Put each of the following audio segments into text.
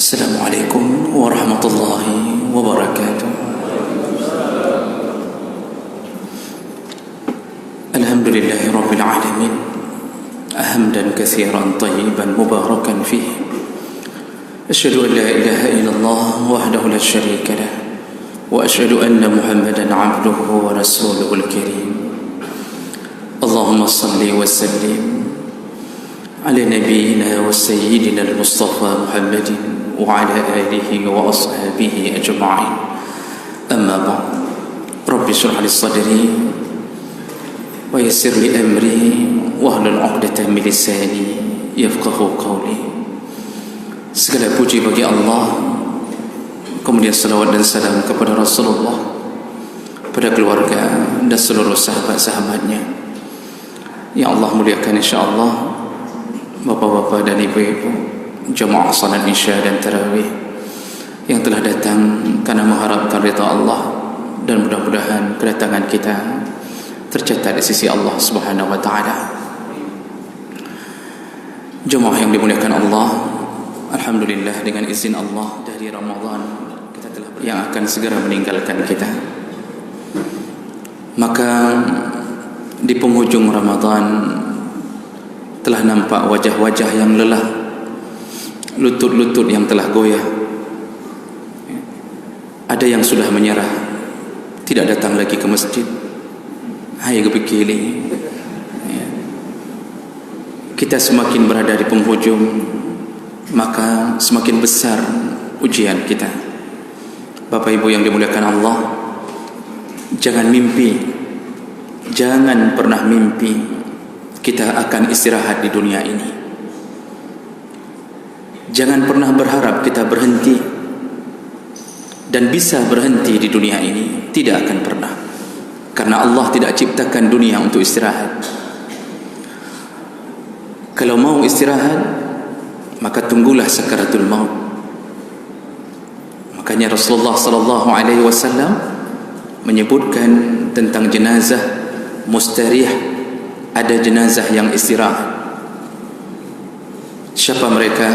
Assalamualaikum warahmatullahi wabarakatuh. Alhamdulillahi rabbil alamin, hamdan katsiran tayyiban mubarakan fihi. Asyhadu an la ilaha illallah wahdahu la syarika lah, wa asyhadu anna Muhammadan abduhu wa rasuluhul karim. Allahumma salli wa sallim ala nabiyyina wa sayyidina al-Mustafa Muhammadin wa ala alihi wa ashabihi ajma'in. Amma ba'd. Rabbi shrah li sadri wa yassir li amri wahlul 'uqdatam min lisani yafqahu qawli. Segala puji bagi Allah, kemudian salawat dan salam kepada Rasulullah, pada keluarga dan seluruh sahabat-sahabatnya yang Allah muliakan insyaallah. Bapak-bapak dan ibu-ibu, jemaah salat isya dan tarawih yang telah datang karena mengharapkan ridha Allah, dan mudah-mudahan kedatangan kita tercatat di sisi Allah Subhanahu wa taala. Jemaah yang dimuliakan Allah, alhamdulillah dengan izin Allah dari Ramadan kita telah yang akan segera meninggalkan kita. Maka di penghujung Ramadan telah nampak wajah-wajah yang lelah, lutut-lutut yang telah goyah. Ada yang sudah menyerah, tidak datang lagi ke masjid. Hai kepikili, kita semakin berada di penghujung, maka semakin besar ujian kita. Bapak Ibu yang dimuliakan Allah, jangan pernah mimpi kita akan istirahat di dunia ini. Jangan pernah berharap kita berhenti dan bisa berhenti di dunia ini. Tidak akan pernah, karena Allah tidak ciptakan dunia untuk istirahat. Kalau mau istirahat, maka tunggulah sakaratul maut. Makanya Rasulullah sallallahu alaihi wasallam menyebutkan tentang jenazah mustarih. Ada jenazah yang istirahat. Siapa mereka?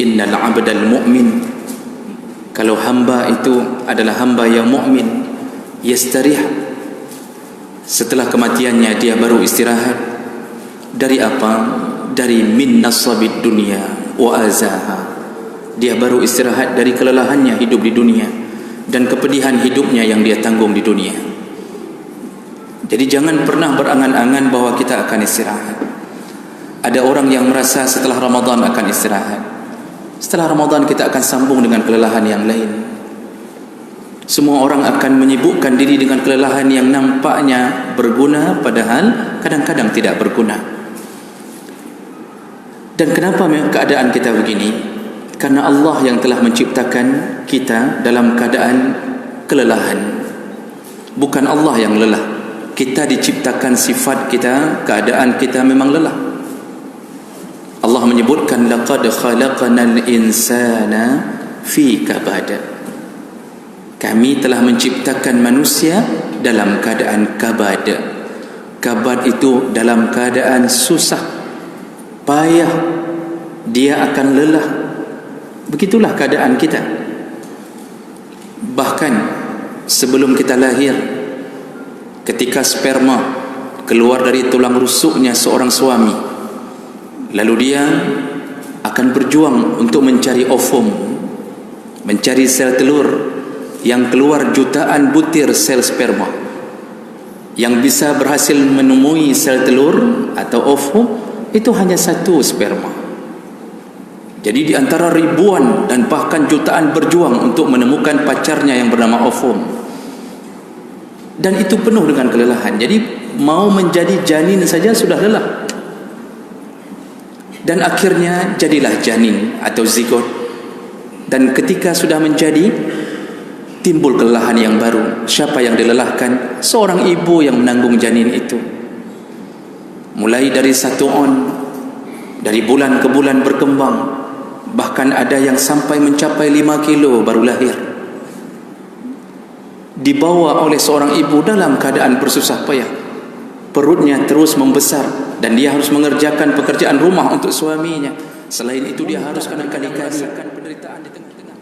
Innal 'abdal mu'min, kalau hamba itu adalah hamba yang mukmin, yastarih, setelah kematiannya dia baru istirahat. Dari apa? Dari min nasabid dunya wa azaha. Dia baru istirahat dari kelelahannya hidup di dunia dan kepedihan hidupnya yang dia tanggung di dunia. Jadi jangan pernah berangan-angan bahwa kita akan istirahat. Ada orang yang merasa setelah Ramadan akan istirahat. Setelah Ramadan kita akan sambung dengan kelelahan yang lain. Semua orang akan menyibukkan diri dengan kelelahan yang nampaknya berguna, padahal kadang-kadang tidak berguna. Dan kenapa keadaan kita begini? Karena Allah yang telah menciptakan kita dalam keadaan kelelahan. Bukan Allah yang lelah. Kita diciptakan sifat kita, keadaan kita memang lelah. Allah menyebutkan laqad khalaqnal insana fi kabad. Kami telah menciptakan manusia dalam keadaan kabad. Kabad itu dalam keadaan susah, payah, dia akan lelah. Begitulah keadaan kita. Bahkan sebelum kita lahir, ketika sperma keluar dari tulang rusuknya seorang suami, lalu dia akan berjuang untuk mencari ovum, mencari sel telur yang keluar jutaan butir sel sperma. Yang bisa berhasil menemui sel telur atau ovum itu hanya satu sperma. Jadi di antara ribuan dan bahkan jutaan berjuang untuk menemukan pacarnya yang bernama ovum. Dan itu penuh dengan kelelahan. Jadi mau menjadi janin saja sudah lelah. Dan akhirnya jadilah janin atau zigot. Dan ketika sudah menjadi, timbul kelelahan yang baru. Siapa yang dilelahkan? Seorang ibu yang menanggung janin itu. Mulai dari 1 on, dari bulan ke bulan berkembang. Bahkan ada yang sampai mencapai 5 kilo baru lahir. Dibawa oleh seorang ibu dalam keadaan bersusah payah. Perutnya terus membesar dan dia harus mengerjakan pekerjaan rumah untuk suaminya. Selain itu dia harus kali-kali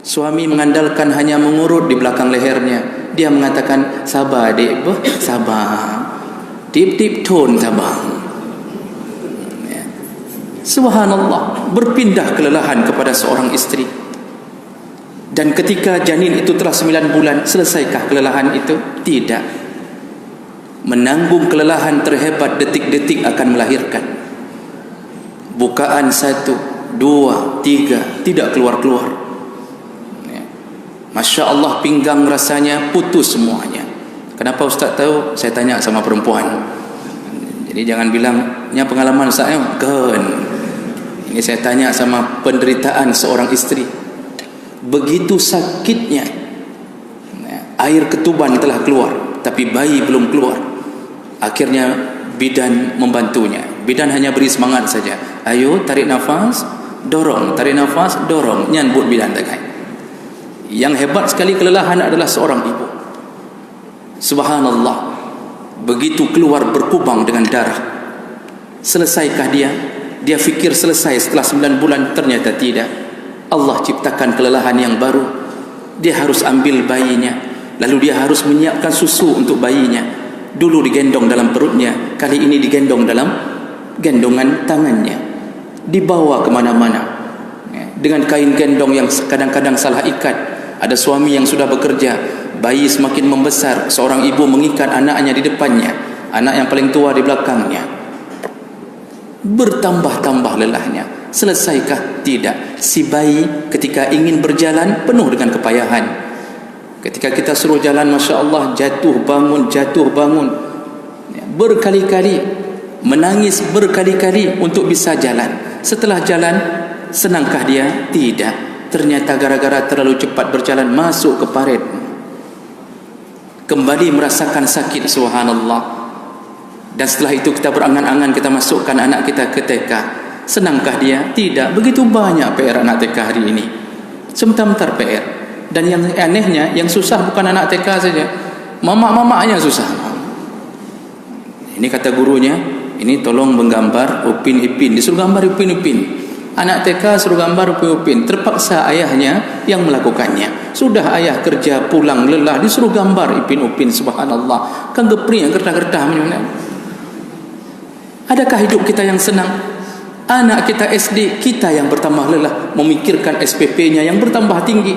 suami mengandalkan hanya mengurut di belakang lehernya. Dia mengatakan, sabar adik, sabar, tip-tip tone, sabar. Subhanallah, berpindah kelelahan kepada seorang isteri. Dan ketika janin itu telah 9 bulan, selesaikah kelelahan itu? Tidak. Menanggung kelelahan terhebat detik-detik akan melahirkan. Bukaan 1, 2, 3 tidak keluar-keluar. Masya Allah, pinggang rasanya putus semuanya. Kenapa Ustaz tahu? Saya tanya sama perempuan. Jadi jangan bilang, "Nya pengalaman Ustaz." Kan. Ini saya tanya sama penderitaan seorang istri. Begitu sakitnya, air ketuban telah keluar, tapi bayi belum keluar. Akhirnya bidan membantunya. Bidan hanya beri semangat saja. Ayo tarik nafas, dorong, tarik nafas, dorong. Nyambut bidan tak. Yang hebat sekali kelelahan adalah seorang ibu. Subhanallah, begitu keluar berkubang dengan darah. Selesaikah dia? Dia fikir selesai setelah 9 bulan, ternyata tidak. Allah ciptakan kelelahan yang baru. Dia harus ambil bayinya, lalu dia harus menyiapkan susu untuk bayinya. Dulu digendong dalam perutnya, kali ini digendong dalam gendongan tangannya, dibawa kemana-mana dengan kain gendong yang kadang-kadang salah ikat. Ada suami yang sudah bekerja, bayi semakin membesar, seorang ibu mengikat anaknya di depannya, anak yang paling tua di belakangnya. Bertambah-tambah lelahnya. Selesaikah? Tidak. Si bayi ketika ingin berjalan penuh dengan kepayahan. Ketika kita suruh jalan, Masya Allah, jatuh bangun, berkali-kali, menangis berkali-kali untuk bisa jalan. Setelah jalan, senangkah dia? Tidak. Ternyata gara-gara terlalu cepat berjalan, masuk ke parit, kembali merasakan sakit. Subhanallah. Dan setelah itu kita berangan-angan, kita masukkan anak kita ke TK. Senangkah dia? Tidak. Begitu banyak PR anak TK hari ini, sebentar-bentar PR. Dan yang anehnya, yang susah bukan anak TK saja, mama-mamanya susah. Ini kata gurunya, ini tolong menggambar Upin Ipin. Disuruh gambar Upin Ipin. Anak TK suruh gambar Upin Ipin. Terpaksa ayahnya yang melakukannya. Sudah ayah kerja pulang lelah, disuruh gambar Upin Ipin. Subhanallah, kan gepri yang gerdah-gerdah. Adakah hidup kita yang senang? Anak kita SD, kita yang bertambah lelah memikirkan SPP-nya yang bertambah tinggi.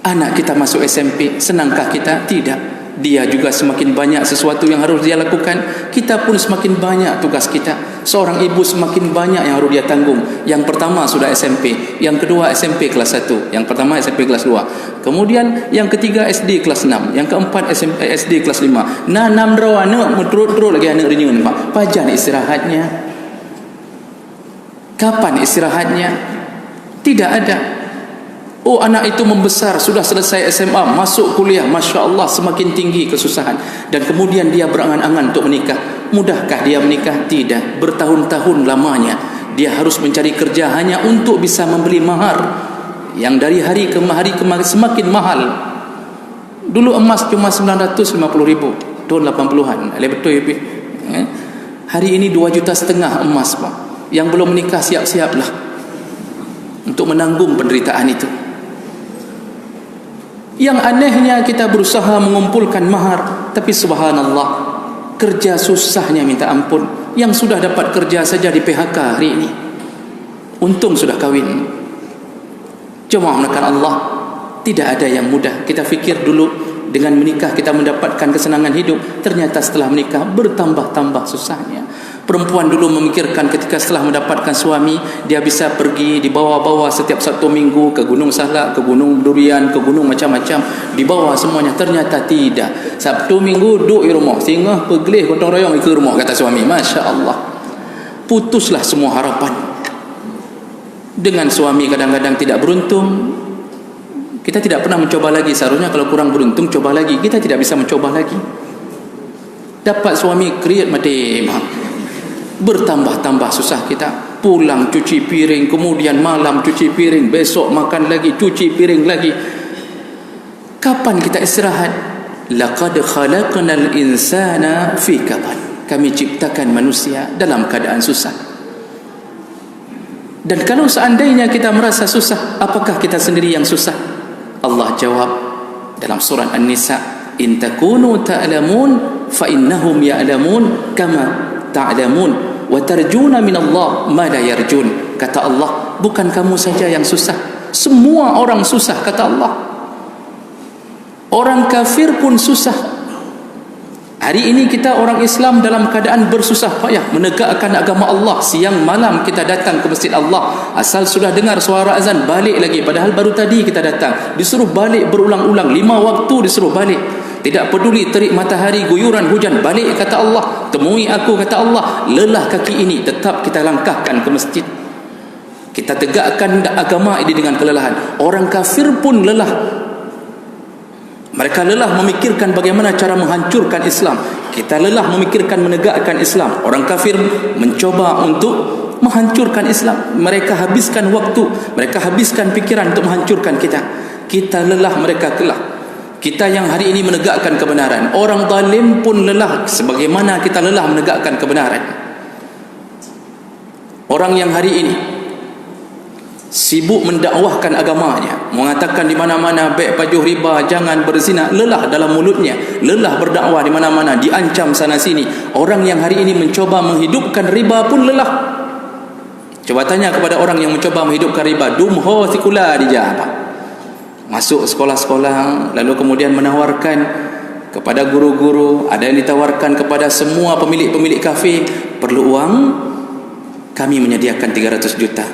Anak kita masuk SMP, senangkah kita? Tidak. Dia juga semakin banyak sesuatu yang harus dia lakukan. Kita pun semakin banyak tugas kita. Seorang ibu semakin banyak yang harus dia tanggung. Yang pertama sudah SMP, yang kedua SMP kelas 1, yang pertama SMP kelas 2, kemudian yang ketiga SD kelas 6, yang keempat SD kelas 5. Nah, 6 rawa anak terus lagi anak renyun, Pak. Pajan istirahatnya? Kapan istirahatnya? Tidak ada. Oh, anak itu membesar, sudah selesai SMA, masuk kuliah, Masya Allah, semakin tinggi kesusahan. Dan kemudian dia berangan-angan untuk menikah. Mudahkah dia menikah? Tidak. Bertahun-tahun lamanya dia harus mencari kerja hanya untuk bisa membeli mahar, yang dari hari ke hari semakin mahal. Dulu emas cuma 950.000 tahun 80-an. Betul ya? Hari ini 2,5 juta emas, Pak. Yang belum menikah siap-siaplah untuk menanggung penderitaan itu. Yang anehnya, kita berusaha mengumpulkan mahar, tapi subhanallah, kerja susahnya minta ampun. Yang sudah dapat kerja saja di PHK hari ini. Untung sudah kahwin. Cuma menekan Allah, tidak ada yang mudah. Kita fikir dulu dengan menikah kita mendapatkan kesenangan hidup, ternyata setelah menikah bertambah-tambah susahnya. Perempuan dulu memikirkan ketika setelah mendapatkan suami, dia bisa pergi dibawa-bawa setiap Sabtu Minggu ke Gunung Salak, ke Gunung Durian, ke gunung macam-macam, dibawa semuanya. Ternyata tidak. Sabtu Minggu duduk di rumah, singgah pergelih gotong royong ke rumah, kata suami. Masya Allah, putuslah semua harapan. Dengan suami kadang-kadang tidak beruntung, kita tidak pernah mencoba lagi. Seharusnya kalau kurang beruntung, coba lagi. Kita tidak bisa mencoba lagi. Dapat suami kriat mati, bertambah-tambah susah kita. Pulang cuci piring, kemudian malam cuci piring, besok makan lagi, cuci piring lagi. Kapan kita istirahat? Laqad khalaqnal insana fi kabad. Kami ciptakan manusia dalam keadaan susah. Dan kalau seandainya kita merasa susah, apakah kita sendiri yang susah? Allah jawab dalam surah An-Nisa, in takunu ta'lamun fa innahum ya'lamun kama ta'lamun wa tarjuna min Allah ma la yarjun. Kata Allah, bukan kamu saja yang susah, semua orang susah, kata Allah. Orang kafir pun susah. Hari ini kita orang Islam dalam keadaan bersusah payah menegakkan agama Allah. Siang malam kita datang ke masjid Allah, asal sudah dengar suara azan balik lagi, padahal baru tadi kita datang, disuruh balik berulang-ulang, 5 waktu disuruh balik. Tidak peduli terik matahari, guyuran hujan, balik kata Allah, temui aku kata Allah. Lelah kaki ini tetap kita langkahkan ke masjid. Kita tegakkan agama ini dengan kelelahan. Orang kafir pun lelah. Mereka lelah memikirkan bagaimana cara menghancurkan Islam. Kita lelah memikirkan menegakkan Islam. Orang kafir mencoba untuk menghancurkan Islam. Mereka habiskan waktu, mereka habiskan pikiran untuk menghancurkan kita. Kita lelah, mereka lelah. Kita yang hari ini menegakkan kebenaran, orang zalim pun lelah sebagaimana kita lelah menegakkan kebenaran. Orang yang hari ini sibuk mendakwahkan agamanya, mengatakan di mana-mana baik pajuh riba, jangan berzina, lelah dalam mulutnya, lelah berdakwah di mana-mana, diancam sana sini. Orang yang hari ini mencoba menghidupkan riba pun lelah. Coba tanya kepada orang yang mencoba menghidupkan riba, dumho sikula dia apa? Masuk sekolah-sekolah, lalu kemudian menawarkan kepada guru-guru, ada yang ditawarkan kepada semua pemilik-pemilik kafe, perlu uang, kami menyediakan 300 juta.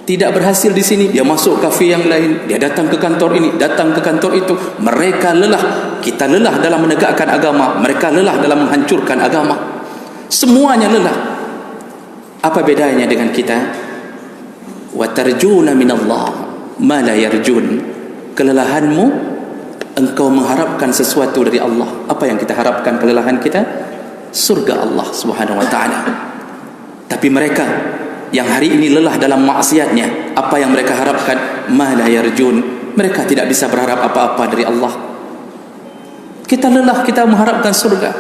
Tidak berhasil di sini, dia masuk kafe yang lain, dia datang ke kantor ini, datang ke kantor itu. Mereka lelah, kita lelah dalam menegakkan agama, mereka lelah dalam menghancurkan agama. Semuanya lelah. Apa bedanya dengan kita? Wa tarjuna minallah ma la yarjun. Kelelahanmu, engkau mengharapkan sesuatu dari Allah. Apa yang kita harapkan kelelahan kita? Surga Allah Subhanahu wa taala. Tapi mereka yang hari ini lelah dalam maksiatnya, apa yang mereka harapkan? Ma la yarjun. Mereka tidak bisa berharap apa-apa dari Allah. Kita lelah, kita mengharapkan surga,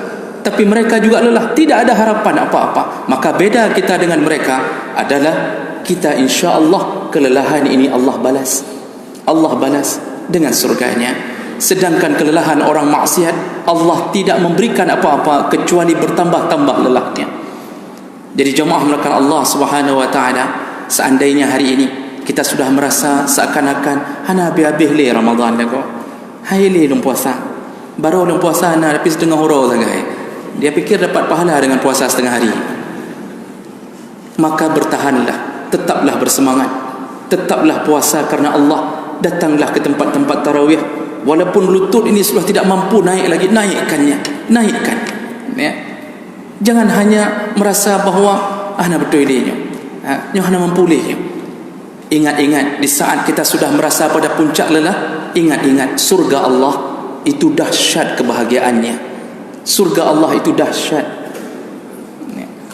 tapi mereka juga lelah, tidak ada harapan apa-apa. Maka beda kita dengan mereka adalah kita insya Allah kelelahan ini Allah balas. Allah balas dengan surganya. Sedangkan kelelahan orang maksiat, Allah tidak memberikan apa-apa kecuali bertambah-tambah lelahnya. Jadi jemaah melakukan Allah Subhanahu wa taala, seandainya hari ini kita sudah merasa seakan-akan hana habis le Ramadan lagu. Hai le lum puasa. Baru lum puasa na tapi setengah hurau saja. Dia fikir dapat pahala dengan puasa setengah hari. Maka bertahanlah, tetaplah bersemangat. Tetaplah puasa karena Allah. Datanglah ke tempat-tempat tarawih. Walaupun lutut ini sudah tidak mampu naik lagi, naikkannya, naikkan. Ya. Jangan hanya merasa bahawa ana betul dia. Nyo hana mampu leh. Ingat-ingat di saat kita sudah merasa pada puncak lelah, ingat-ingat surga Allah itu dahsyat kebahagiaannya. Surga Allah itu dahsyat.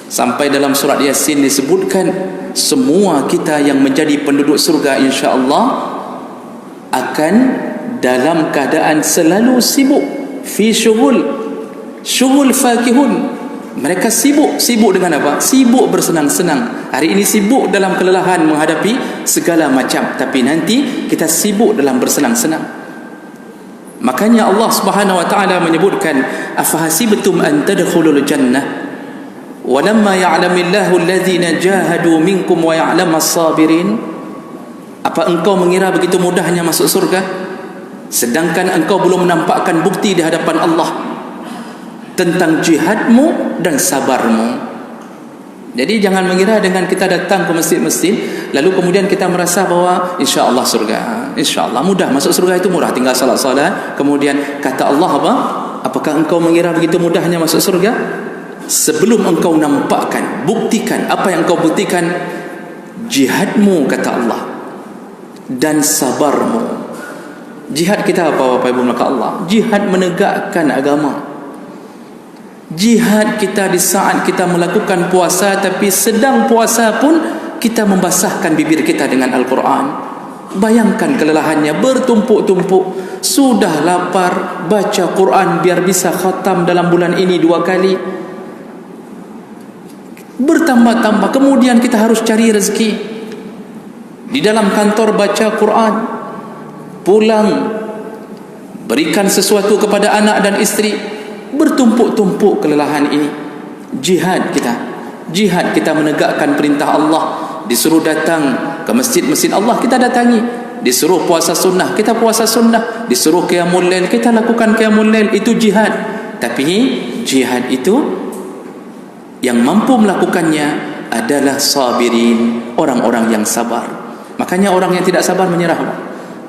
Sampai dalam surat Yasin disebutkan semua kita yang menjadi penduduk surga insya-Allah akan dalam keadaan selalu sibuk fi syughul fakihun. Mereka sibuk dengan apa? Sibuk bersenang-senang. Hari ini sibuk dalam kelelahan menghadapi segala macam, tapi nanti kita sibuk dalam bersenang-senang. Makanya Allah Subhanahu wa taala menyebutkan afahasibtum an tadkhulul jannah walamma ya'lamillahu alladhina jahadu minkum wa ya'lamas sabirin. Apa engkau mengira begitu mudahnya masuk surga sedangkan engkau belum menampakkan bukti di hadapan Allah tentang jihadmu dan sabarmu. Jadi jangan mengira dengan kita datang ke masjid-masjid lalu kemudian kita merasa bahwa insya-Allah surga, insya-Allah mudah masuk surga, itu murah, tinggal salat-salat. Kemudian kata Allah apa? Apakah engkau mengira begitu mudahnya masuk surga? Sebelum engkau nampakkan, buktikan. Apa yang engkau buktikan? Jihadmu kata Allah dan sabarmu. Jihad kita apa Bapak Ibu maka Allah? Jihad menegakkan agama. Jihad kita di saat kita melakukan puasa, tapi sedang puasa pun kita membasahkan bibir kita dengan Al-Quran. Bayangkan kelelahannya bertumpuk-tumpuk. Sudah lapar, baca Quran biar bisa khatam dalam bulan ini 2 kali. bertambah-tambah. Kemudian kita harus cari rezeki di dalam kantor, baca Quran, pulang berikan sesuatu kepada anak dan isteri, bertumpuk-tumpuk kelelahan ini. Jihad kita menegakkan perintah Allah, disuruh datang ke masjid-masjid Allah, kita datangi. Disuruh puasa sunnah, kita puasa sunnah. Disuruh qiyamul lail, kita lakukan qiyamul lail. Itu jihad. Tapi jihad itu yang mampu melakukannya adalah sabirin, orang-orang yang sabar. Makanya orang yang tidak sabar menyerah.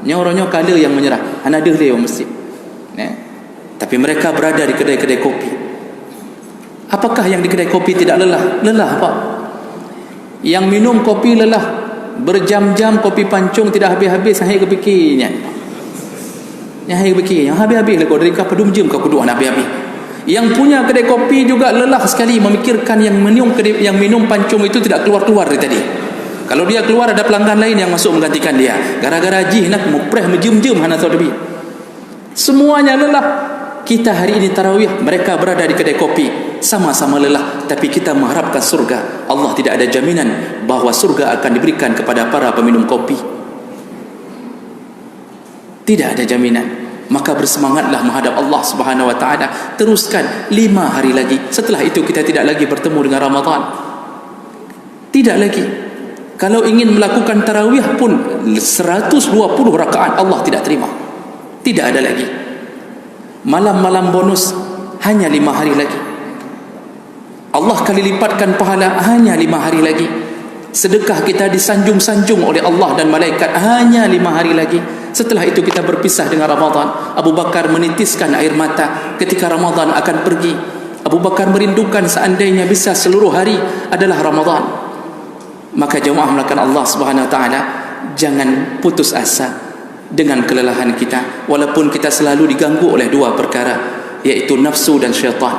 Orangnya kala yang menyerah. Ada dia orang masjid. Tapi mereka berada di kedai-kedai kopi. Apakah yang di kedai kopi tidak lelah? Lelah apa? Yang minum kopi lelah. Berjam-jam kopi pancung tidak habis-habis, saya kepikirnya. Yang habis-habis lah kau dari kau pedum jam kau duduk habis-habis. Yang punya kedai kopi juga lelah sekali memikirkan yang minum pancung itu tidak keluar-keluar dari tadi. Kalau dia keluar ada pelanggan lain yang masuk menggantikan dia. Gara-gara jih nak mupreh menjem-jem hana tahu lebih. Semuanya lelah. Kita hari ini tarawih, mereka berada di kedai kopi, sama-sama lelah, tapi kita mengharapkan surga. Allah tidak ada jaminan bahawa surga akan diberikan kepada para peminum kopi. Tidak ada jaminan. Maka bersemangatlah menghadap Allah Subhanahu wa taala. Teruskan 5 hari lagi. Setelah itu kita tidak lagi bertemu dengan Ramadan. Tidak lagi. Kalau ingin melakukan tarawih pun 120 rakaat Allah tidak terima. Tidak ada lagi. Malam-malam bonus hanya 5 hari lagi. Allah kali lipatkan pahala hanya 5 hari lagi. Sedekah kita disanjung-sanjung oleh Allah dan malaikat hanya 5 hari lagi. Setelah itu kita berpisah dengan Ramadan. Abu Bakar menitiskan air mata ketika Ramadan akan pergi. Abu Bakar merindukan seandainya bisa seluruh hari adalah Ramadan. Maka jemaah melakukan Allah Subhanahu wa taala, jangan putus asa dengan kelelahan kita, walaupun kita selalu diganggu oleh 2 perkara, yaitu nafsu dan syaitan.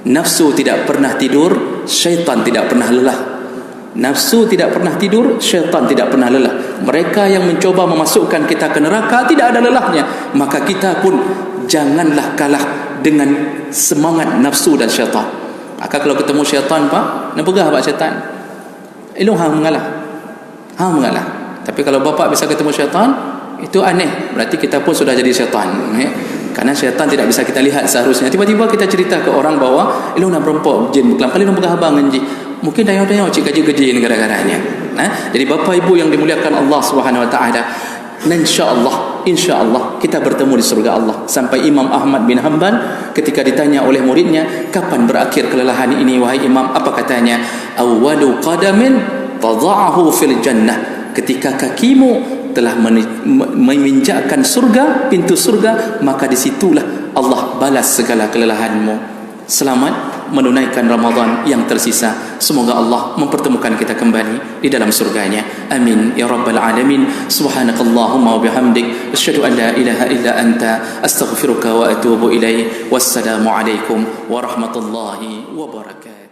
Nafsu tidak pernah tidur, syaitan tidak pernah lelah. Nafsu tidak pernah tidur, syaitan tidak pernah lelah. Mereka yang mencoba memasukkan kita ke neraka tidak ada lelahnya. Maka kita pun janganlah kalah dengan semangat nafsu dan syaitan. Maka kalau ketemu syaitan, Pak, nak pegah Pak syaitan, elok hang mengalah. Tapi kalau bapa bisa ketemu syaitan, itu aneh. Berarti kita pun sudah jadi syaitan. Karena syaitan tidak bisa kita lihat seharusnya. Tiba-tiba kita cerita ke orang bahawa elok nak berempok jin kelam kali nak pegah abang nji. Mungkin dayang-dayang cik gaji-gaji gara-garanya. Jadi bapa ibu yang dimuliakan Allah Subhanahu wa taala, insyaallah kita bertemu di surga Allah. Sampai Imam Ahmad bin Hanbal ketika ditanya oleh muridnya, kapan berakhir kelelahan ini wahai Imam? Apa katanya? Awwalu qadamin tada'ahu fil jannah. Ketika kakimu telah menginjakkan surga, pintu surga, maka disitulah Allah balas segala kelelahanmu. Selamat menunaikan Ramadan yang tersisa. Semoga Allah mempertemukan kita kembali di dalam surganya. Amin ya rabbal alamin. Subhanakallahumma wa bihamdik, asyhadu an la ilaha illa anta, astaghfiruka wa atubu ilaik. Wassalamu alaikum warahmatullahi wabarakatuh.